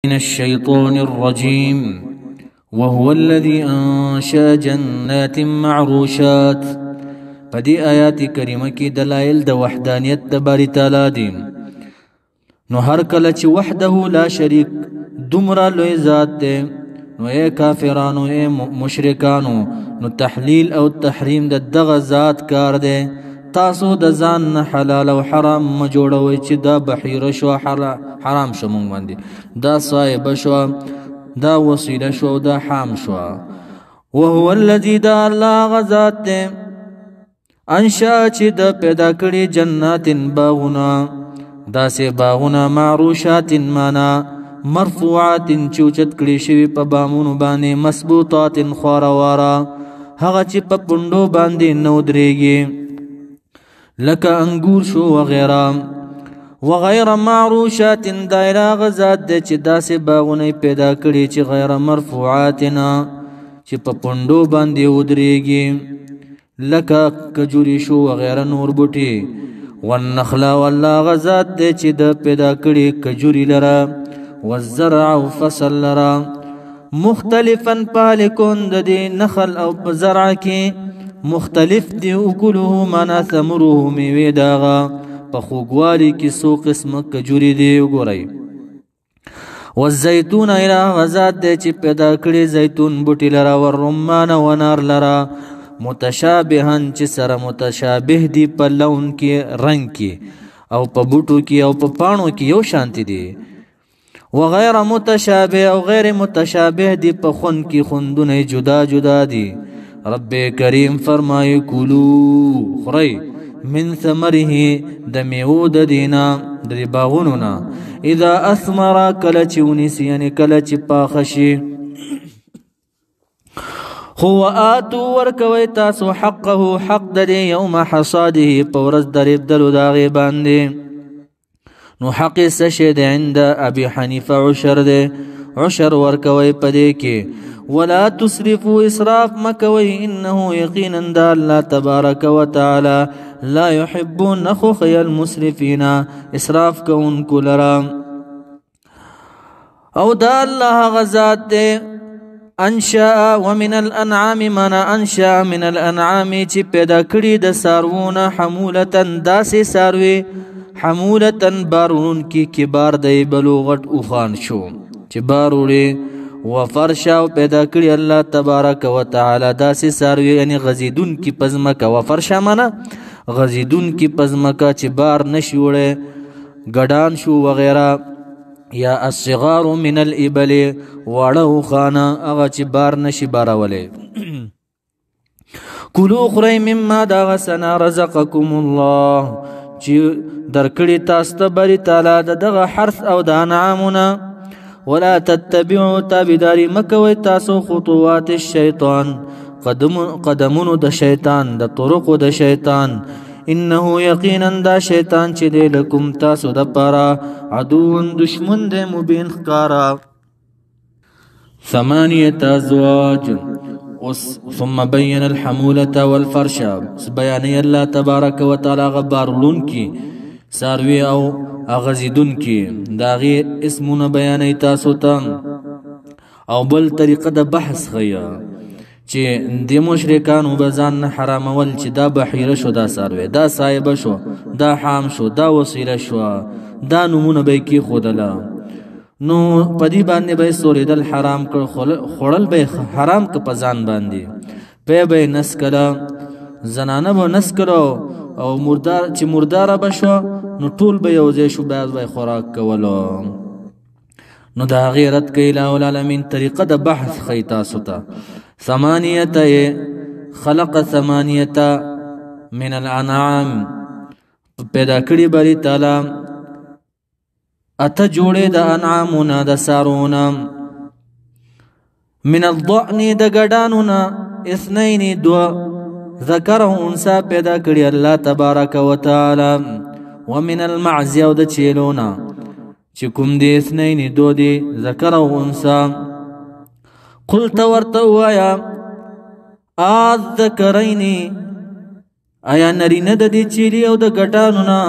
من الشيطان الرجيم وهو الذي أنشأ جنات معروشات. پدی آیات کریمه کی دلائل د وحدانیت د باری تعالی دی. نو هر کله چې وحده لا شریک دومره لوی ذات دی، نو اے کافرانو اے مشرکانو، نو تحلیل او تحریم د دغه ذات کار دی. تاسو د ځان نه حلال او حرام ما جوړوي چې دا بحیره شو حرام شو مونږ باندې، دا صایبه شو، دا وسیله شو، دا حام شو. وهو الذي دا الله غزات دی انشا چې د پیدا کړي جنات باغونه، داسې باغونه معروشات معنا مرفوعات چوچت کړي شوي په بامونو باندې، مسبوطات خوارا هغه چې په پوندو باندې نو درېږي لکه انګور شو وغیره معروشات. دایره غزات دی چې داسې باغونه پیدا کړي چې غیر مرفوعاتنا چې په پوندو باندې ودرېږي لکه کجوري شو وغیره نور بوټي. والنخل والله غزات دی چې د پیدا کړي کجوري لره، والزرع او فصل لره مختلفا پالکون د دې نخل او زرع کې مختلف دی. اکله منا ثمره میوه داغه په خوږوالي کې څو قسمه کجوري دی وګورئ. والزیتون الى غزات دی چې پیدا کړي زیتون بوټي لره، والرمان ونار لره متشابهن چې سره متشابه دی په لون کې، رنگ کې او په بوټو کې او په پاڼو کې یو شانتی دی. وغیر متشابه او غیر متشابه دی په خون کې، خوندونه جدا جدا دی. رب کریم فرمایي کولو خورئ من ثمره د میوو د دینا د باغونو نه، اذا اثمر کله چې ونیسي یعنی کله چې پاخه شي. خو آتو ورکوي تاسو حقه حق د یوم حصاده په ورځ د ریبدلو د هغې باندې. نو حق یې څه شی دی؟ عند ابي حنیفه عشر دی، عشر ورکوي په دې کې. ولا تسرفوا اسراف مکوي، انه یقینا د الله تبارک وتعالى لا يحب نخخي المسرفين اسراف کوونکو لرا. او دا الله غزات دی انشاء ومن الانعام من انشاء من الانعام چې پیدا کړي د ساروونه حمولتن داسې ساروي، حمولتن بارون کی کبار دی بلوغت اوخان شو چې باروړي، وفرشا پیدا کړي الله تبارک وتعالى داسې ساروي یعنی غزیدون کی پزمکه. وفرشا معنا غزیدون کی پزمکه چې بار نشي وړي، ګډان شو وغیرہ. یا الصغار من الابل واړه خانه هغه چې بار نشي بارولی. کلو خورئ مما دا غسنا رزقکم الله چې درکړي تاسو ته بری تعالی دغه حرث او د انعامونه. ولا تتبعوا تابعداري مکوئ تاسو خطوات الشیطان قدمونو د شیطان د طرقو د شیطان. انه یقینا دا شیطان چې دی لکم تاسو د پاره عدو دشمن دی مبین ښکارا. 8 ازواج. ثم بين الحمولة والفرش، بیانی الله تبارک وتعالی غبارلون کی ساروی او اغزیدون کی داغی اسمونه بیانی تاسو ته. او بل طریقه د بحث خیا چې د مشرکانو به ځان نه حرامول چې دا بحیره شو، دا ساروی، دا صایبه شو، دا حام شو، دا وسیله شو، دا نمونه به کې خودله. نو پدی باندې به سوریدل حرام کړ، خوړل به حرام که په ځان باندې، پی به نس کړه، زنانه به نس کړه او چې مرداره به شو نو ټول به یو ځای شو، باید به خوراک کولو. نو دا غیرت کوي الٰه العالمین طریقه د بحث خی تاسو ته. 8 خلق 8 من الانعام پیدا کړي بری تعالی 8 جوړې د انعامونه د سارونه. من الضأن د ګډانونه 2 ذکر او انثى پیدا کړي الله تبارک وتعالی. ومن المعز او د چیلونه چې کوم دي 2 دي ذکر او انثى. قلت ورتوایا الذکرین آیا نرینه د چیلی او د ګټانو نه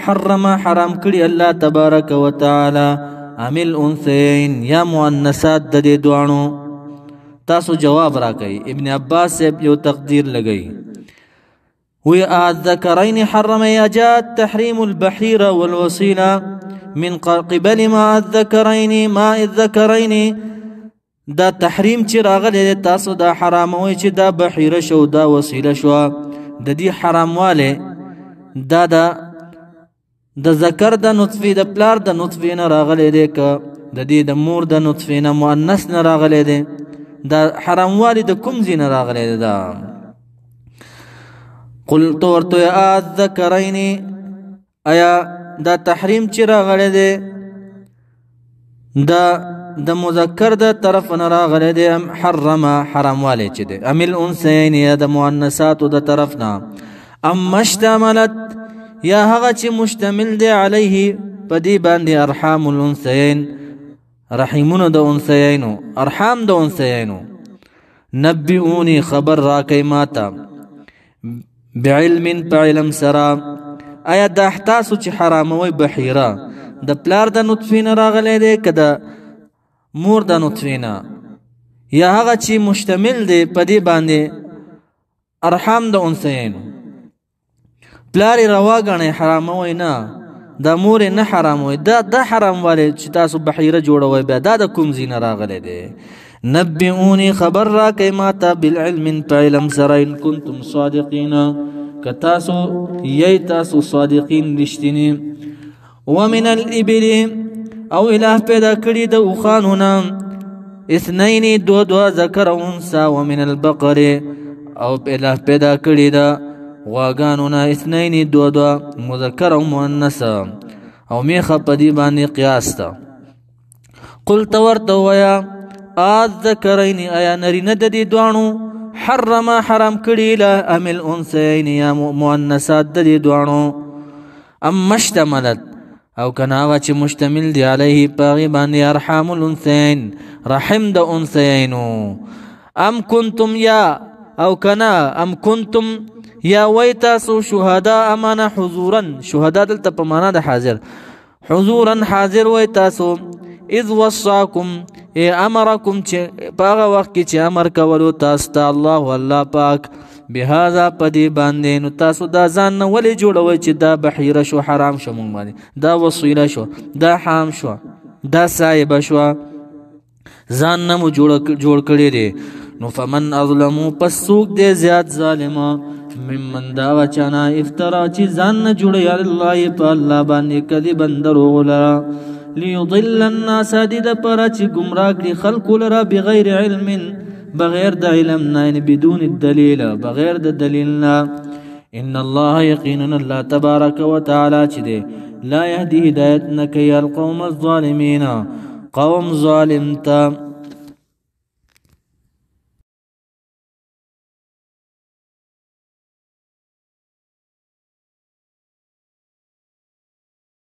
حرم حرام کړي الله تبارک وتعالى ام الانثيين یا مؤنثات د دې دوانو تاسو جواب راکئ ابن عباس صاحب یو تقدیر لګئی وی الذکرین حرم یجات تحریم البحیره والوسیله من قبل ما الذکرین دا تحریم چې راغلی تاسو دا حراموي چې دا بحیره شو دا وسیله شو د دې حرامواله دا د ذکر د نطفه د پلار د نطفه نه راغلی دی که د دې د مور د نطفه نه مؤنث نه راغلی دی دا حرامواله د کوم ځای نه راغلی دی دا قلت ورته یا الذکرین ایا دا تحریم چې راغلی دی دا د مذکر د طرف نه راغلی دی ام حرامواله چې دی ام الانثیین یا د مؤنثاتو د طرف نه ام مشتملت یا هغه چې مشتمل دی علیه په دې باندې ارحام الانثیین رحیمونو د انثیینو ارحام د انثیینو نبئونی خبر راکئ ماته بعلم په علم سره آیا دا تاسو چې حراموي بحیره د پلار د نطفه نه راغلی دی که د مور د نطفه نه یا هغه چې مشتمل دی په دې باندې ارحام د انثیینو پلار روا ګڼئ حراموي نه د مور نه حراموي دا حراموالی چې تاسو بحیره جوړوئ بیا دا د کوم ځای نه راغلی دی نبئونی خبر راکئ ماته بالعلم په علم سره ان کنتم صادقین که تاسو یی تاسو صادقین رښتینی ومن الابل او اله پیدا کړي د اوښانو نه اثنین دو ذکر او انثى ومن البقر او اله پیدا کړي د غواګانو نه اثنین دو مذکر او مؤنث او میخه په دې باندې قیاس ده قلت ورته ویا الذکرین ایا نرینه د دې دوانو حرام کړي له ام الانثیین یا مؤنثات د دې دوانو ام مشتملت او کنا هغه چې مشتمل دی علیه پاغي باندې ارحام الانثیین رحم د انثیینو ام کنتم یا او کنا ام کنتم یا وی تاسو شهدا امانه حضورا شهدا دلته په معنا د حاضر حضورا حاضر وی تاسو اذ وصاکم امرکم چې په هغه وخت کې چې امر کولو تاسو ته الله پاک بهذا پدی باندې نو تاسو دا ځان نه ولې جوړوي چې دا بحیره شو حرام شو مونږ باندې دا وسیله شو دا حام شو دا صایب شو ځان نه مو جوړ کړی دی نو فمن اظلمو پس څوک دی زیات ظالما ممن دا وچانا افترا چې ځان نه جوړي الله په الله باندې کذبا دروغ لرا ليضل الناس دد پر چې گمراه کړي خلق لرا بغیر علم بغیر د علم نه بدون الدلیل بغیر د دلیل نه ان الله یقینا الله تبارک وتعالى چې دی لا يهدي هدایت نه کوي القوم الظالمین قوم ظالم ته